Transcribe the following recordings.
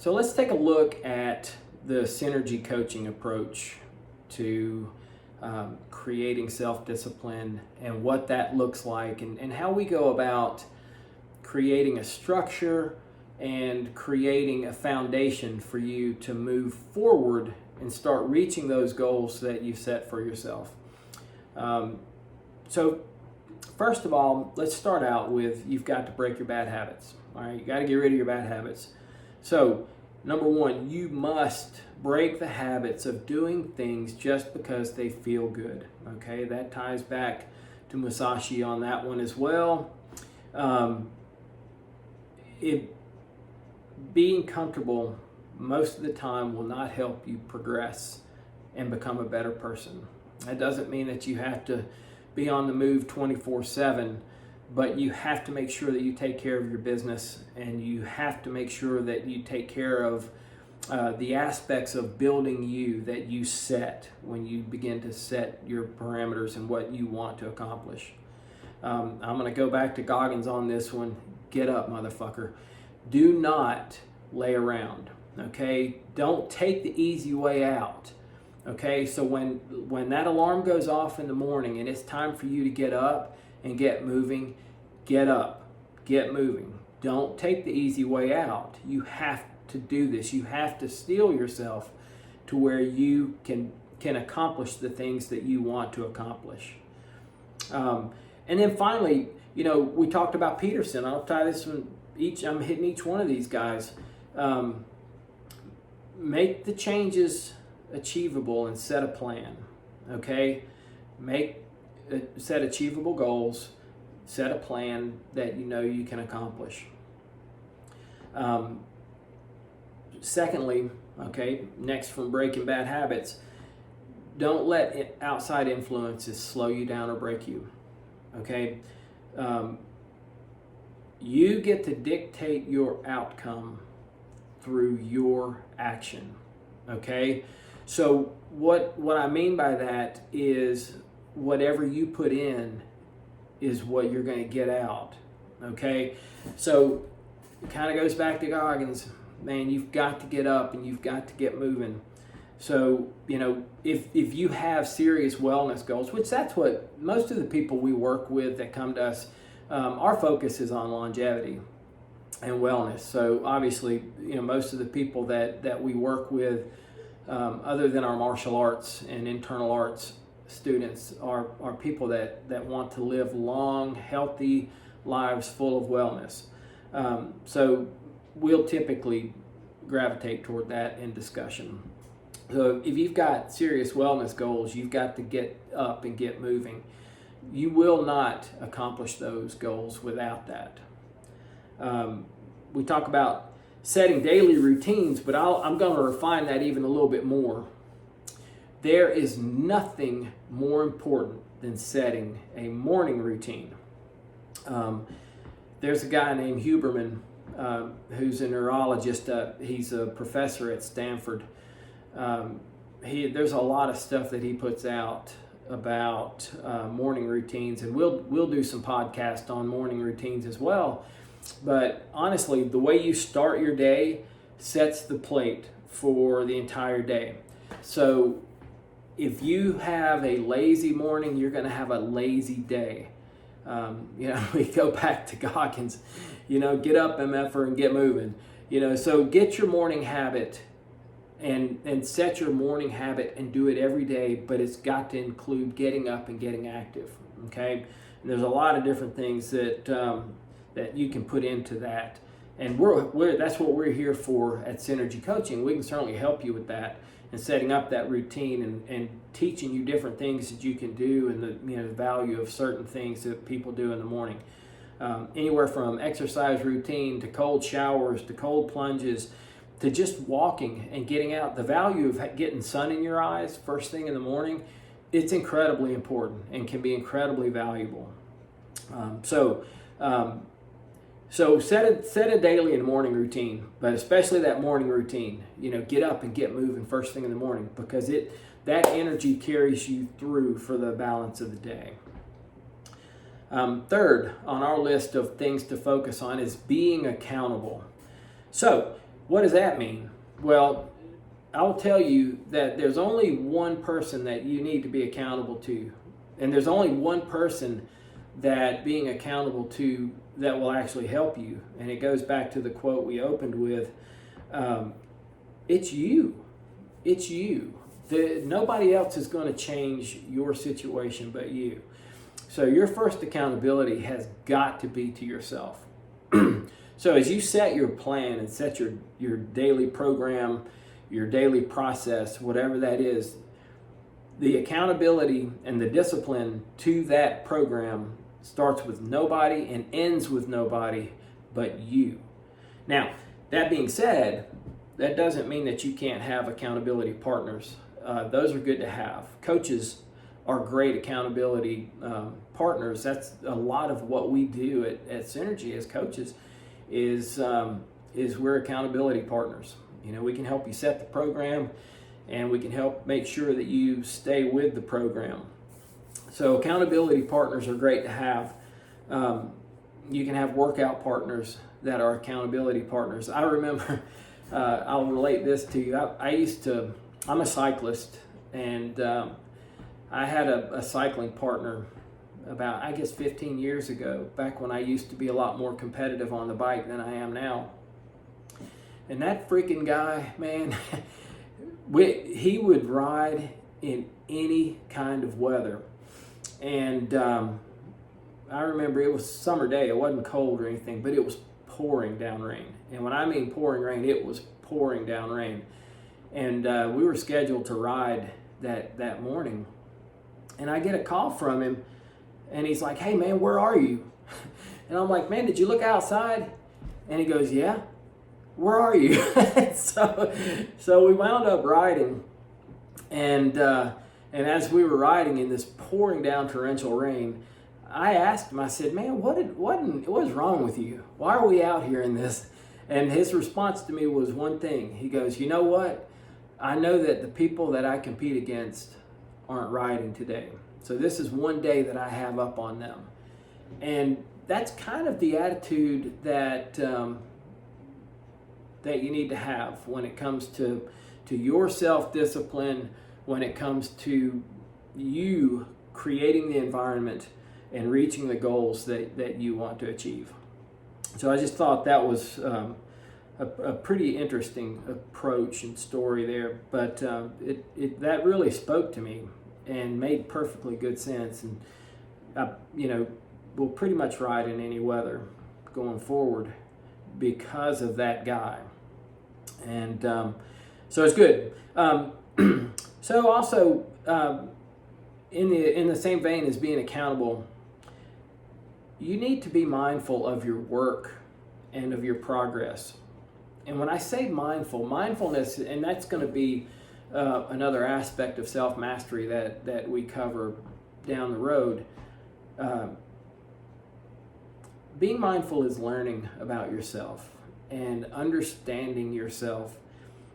So let's take a look at the SynerG coaching approach to creating self-discipline and what that looks like, and how we go about creating a structure and creating a foundation for you to move forward and start reaching those goals that you set for yourself. So first of all, let's start out with you've got to break your bad habits. All right, you got to get rid of your bad habits. So number one, you must break the habits of doing things just because they feel good. Okay, that ties back to Musashi on that one as well. Being comfortable most of the time will not help you progress and become a better person. That doesn't mean that you have to be on the move 24/7, but you have to make sure that you take care of your business, and you have to make sure that you take care of the aspects of building you that you set when you begin to set your parameters and what you want to accomplish. I'm going to go back to Goggins on this one. Get up, motherfucker. Do not lay around. Okay? Don't take the easy way out. Okay? So when that alarm goes off in the morning and it's time for you to get up and get moving, get up, get moving. Don't take the easy way out. You have to do this. You have to steel yourself to where you can accomplish the things that you want to accomplish. And then finally, we talked about Peterson. I'll tie this one. I'm hitting each one of these guys. Make the changes achievable and set a plan. Okay, set achievable goals. Set a plan that you can accomplish. Secondly, okay, next from breaking bad habits, don't let outside influences slow you down or break you. Okay, you get to dictate your outcome through your action. Okay, so what I mean by that is whatever you put in is what you're going to get out. Okay, so it kind of goes back to Goggins. Man, you've got to get up and you've got to get moving. So, if you have serious wellness goals, which that's what most of the people we work with that come to us, our focus is on longevity and wellness. So obviously, most of the people that we work with, other than our martial arts and internal arts students, are people that want to live long, healthy lives full of wellness. So we'll typically gravitate toward that in discussion. So if you've got serious wellness goals, you've got to get up and get moving. You will not accomplish those goals without that. We talk about setting daily routines, but I'm going to refine that even a little bit more. There is nothing more important than setting a morning routine. There's a guy named Huberman who's a neurologist. He's a professor at Stanford. There's a lot of stuff that he puts out about morning routines, and we'll do some podcasts on morning routines as well. But honestly, the way you start your day sets the plate for the entire day. So if you have a lazy morning, you're going to have a lazy day. We go back to Goggins, get up, MFer, and get moving. So get your morning habit and set your morning habit and do it every day, but it's got to include getting up and getting active. Okay, and there's a lot of different things that you can put into that, and that's what we're here for at SynerG Coaching. We can certainly help you with that and setting up that routine and teaching you different things that you can do, and the value of certain things that people do in the morning. Anywhere from exercise routine to cold showers to cold plunges to just walking and getting out. The value of getting sun in your eyes first thing in the morning, it's incredibly important and can be incredibly valuable. So set a daily and morning routine, but especially that morning routine. Get up and get moving first thing in the morning, because that energy carries you through for the balance of the day. Third on our list of things to focus on is being accountable. So What does that mean? Well, I'll tell you that there's only one person that you need to be accountable to. And there's only one person that being accountable to that will actually help you. And it goes back to the quote we opened with. It's you. It's you. Nobody else is going to change your situation but you. So your first accountability has got to be to yourself. So as you set your plan and set your daily program, your daily process, whatever that is, the accountability and the discipline to that program starts with nobody and ends with nobody but you. Now, that being said, that doesn't mean that you can't have accountability partners. Those are good to have. Coaches are great accountability partners. That's a lot of what we do at SynerG as coaches is we're accountability partners. You know, we can help you set the program, and we can help make sure that you stay with the program. So accountability partners are great to have. You can have workout partners that are accountability partners. I remember, I'll relate this to you. I'm a cyclist, and I had a cycling partner about, I guess, 15 years ago, back when I used to be a lot more competitive on the bike than I am now. And that freaking guy, man, he would ride in any kind of weather. And I remember it was summer day. It wasn't cold or anything, but it was pouring down rain. And when I mean pouring rain, it was pouring down rain. And we were scheduled to ride that morning. And I get a call from him, and he's like, "Hey, man, where are you?" And I'm like, "Man, did you look outside?" And he goes, "Yeah. Where are you?" so we wound up riding, and as we were riding in this pouring down torrential rain, I asked him, I said, "Man, what's wrong with you? Why are we out here in this?" And his response to me was one thing. He goes, "You know what? I know that the people that I compete against aren't riding today. So this is one day that I have up on them." And that's kind of the attitude that you need to have when it comes to your self-discipline, when it comes to you creating the environment and reaching the goals that you want to achieve. So I just thought that was a pretty interesting approach and story there, but that really spoke to me and made perfectly good sense. And we'll pretty much ride in any weather going forward because of that guy. And so it's good. So also in the same vein as being accountable, you need to be mindful of your work and of your progress. And when I say mindfulness, and that's going to be another aspect of self-mastery that we cover down the road. Being mindful is learning about yourself and understanding yourself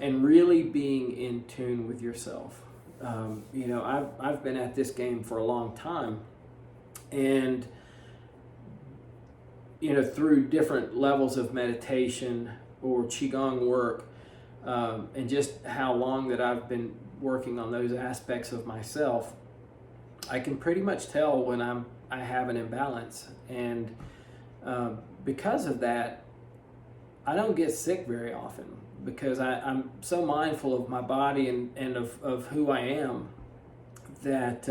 and really being in tune with yourself. I've been at this game for a long time, and through different levels of meditation or qigong work, and just how long that I've been working on those aspects of myself, I can pretty much tell when I have an imbalance. And because of that, I don't get sick very often, because I'm so mindful of my body and of who I am that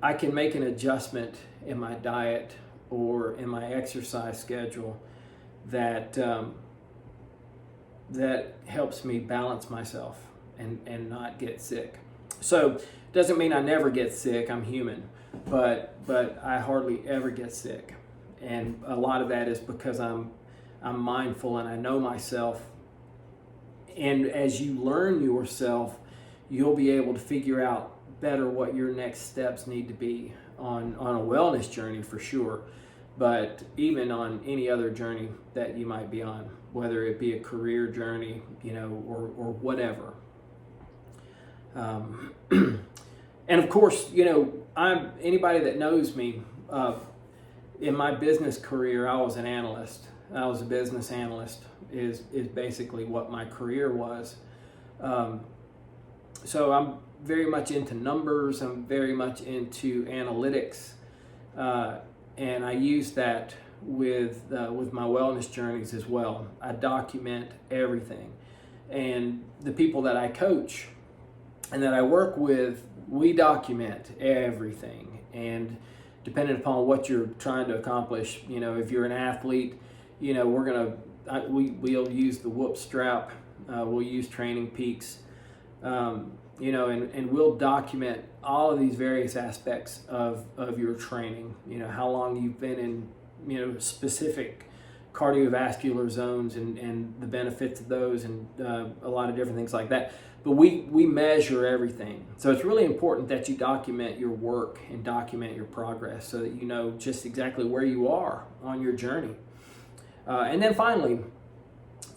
I can make an adjustment in my diet or in my exercise schedule that helps me balance myself and not get sick. So it doesn't mean I never get sick. I'm human, but I hardly ever get sick, and a lot of that is because I'm mindful and I know myself. And as you learn yourself, you'll be able to figure out better what your next steps need to be on a wellness journey for sure, but even on any other journey that you might be on, whether it be a career journey, or whatever. And of course, I'm anybody that knows me. In my business career, I was an analyst. I was a business analyst, is basically what my career was. So I'm very much into numbers. I'm very much into analytics, and I use that with my wellness journeys as well. I document everything, and the people that I coach and that I work with, we document everything. And depending upon what you're trying to accomplish, if you're an athlete, we'll use the whoop strap, we'll use Training Peaks, and we'll document all of these various aspects of your training. How long you've been in, specific cardiovascular zones and the benefits of those, and a lot of different things like that. But we measure everything. So it's really important that you document your work and document your progress so that you know just exactly where you are on your journey. And then finally,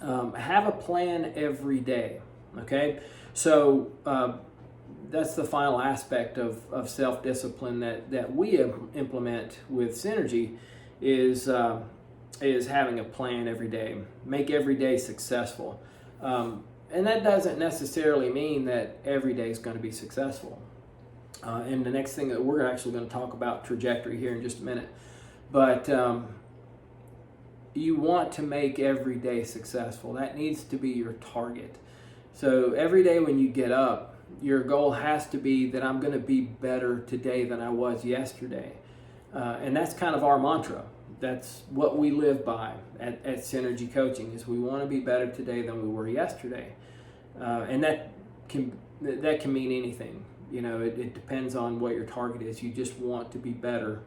have a plan every day, okay? So that's the final aspect of self-discipline that we implement with SynerG is having a plan every day. Make every day successful. And that doesn't necessarily mean that every day is going to be successful. And the next thing that we're actually going to talk about trajectory here in just a minute. But you want to make every day successful. That needs to be your target. So every day when you get up, your goal has to be that I'm going to be better today than I was yesterday. And that's kind of our mantra. That's what we live by at SynerG Coaching, is we want to be better today than we were yesterday. And that can mean anything. It depends on what your target is. You just want to be better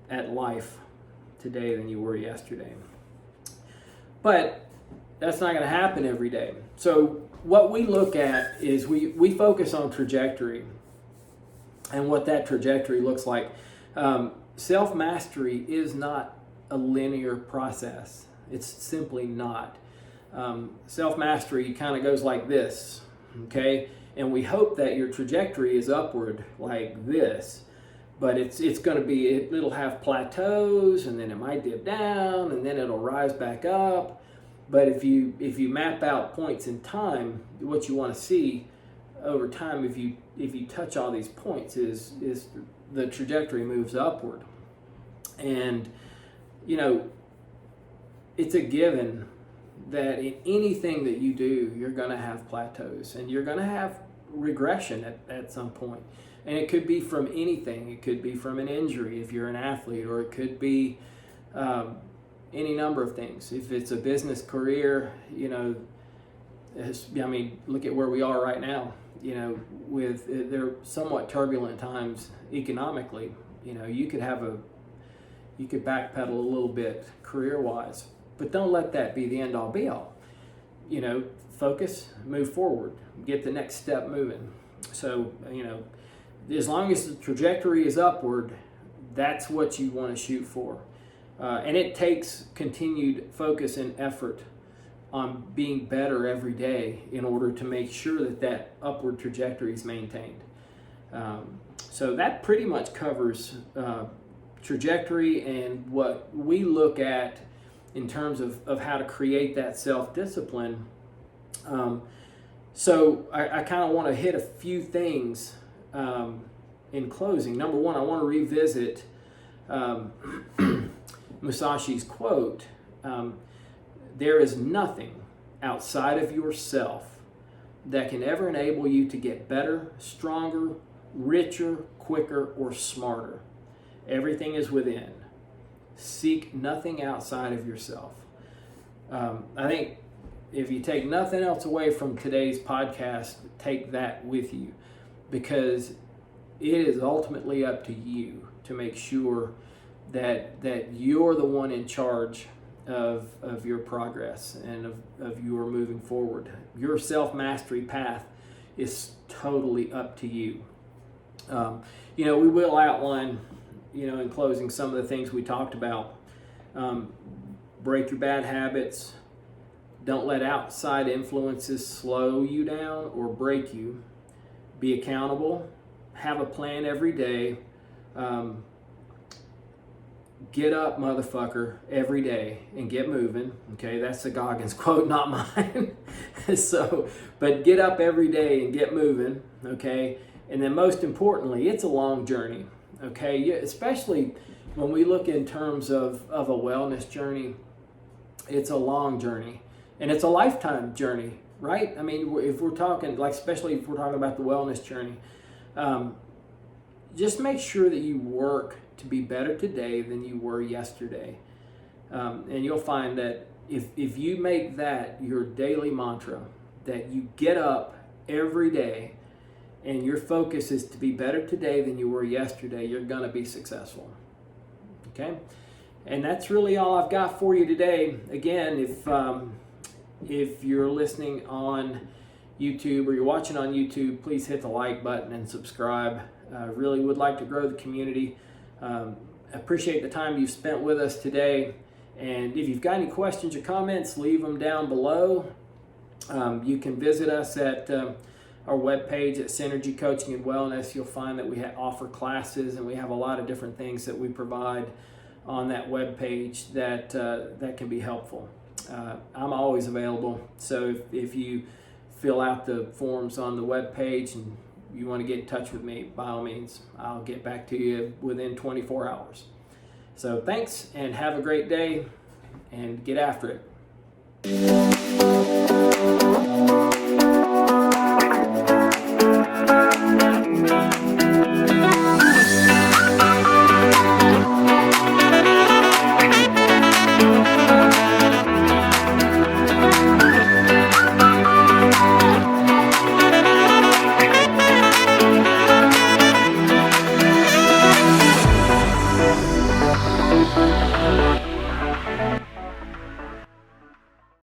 at life today than you were yesterday. But that's not going to happen every day. So what we look at is we focus on trajectory and what that trajectory looks like. Self-mastery is not a linear process. It's simply not. Self-mastery kind of goes like this, okay? And we hope that your trajectory is upward like this, but it's going to be, it'll have plateaus, and then it might dip down, and then it'll rise back up. But if you map out points in time, what you want to see over time, if you touch all these points, is the trajectory moves upward. And it's a given that in anything that you do, you're going to have plateaus, and you're going to have regression at some point. And it could be from anything. It could be from an injury if you're an athlete, or it could be any number of things. If it's a business career, look at where we are right now. With they're somewhat turbulent times economically. You could backpedal a little bit career-wise, but don't let that be the end-all be-all. Focus, move forward, get the next step moving. So, as long as the trajectory is upward, that's what you want to shoot for. And it takes continued focus and effort on being better every day in order to make sure that upward trajectory is maintained. So that pretty much covers trajectory and what we look at in terms of how to create that self-discipline. So I kind of want to hit a few things in closing. Number one, I want to revisit Musashi's quote, there is nothing outside of yourself that can ever enable you to get better, stronger, richer, quicker, or smarter. Everything is within. Seek nothing outside of yourself. I think if you take nothing else away from today's podcast, take that with you, because it is ultimately up to you to make sure that you're the one in charge of your progress and of your moving forward. Your self-mastery path is totally up to you. We will outline, in closing, some of the things we talked about. Break your bad habits. Don't let outside influences slow you down or break you. Be accountable. Have a plan every day. get up, motherfucker, every day and get moving. Okay, that's the Goggins quote, not mine. But get up every day and get moving. Okay, and then most importantly, it's a long journey. Okay, especially when we look in terms of a wellness journey, it's a long journey and it's a lifetime journey, right? I mean, if we're talking, like, especially if we're talking about the wellness journey, just make sure that you work to be better today than you were yesterday. And you'll find that if you make that your daily mantra, that you get up every day and your focus is to be better today than you were yesterday, you're going to be successful. Okay? And that's really all I've got for you today. Again, if you're listening on YouTube or you're watching on YouTube, please hit the like button and subscribe. I really would like to grow the community. Appreciate the time you've spent with us today. And if you've got any questions or comments, leave them down below. You can visit us at our webpage at SynerG Coaching and Wellness. You'll find that we offer classes and we have a lot of different things that we provide on that webpage that can be helpful. I'm always available, so if you fill out the forms on the webpage and you want to get in touch with me, by all means, I'll get back to you within 24 hours. So thanks and have a great day and get after it.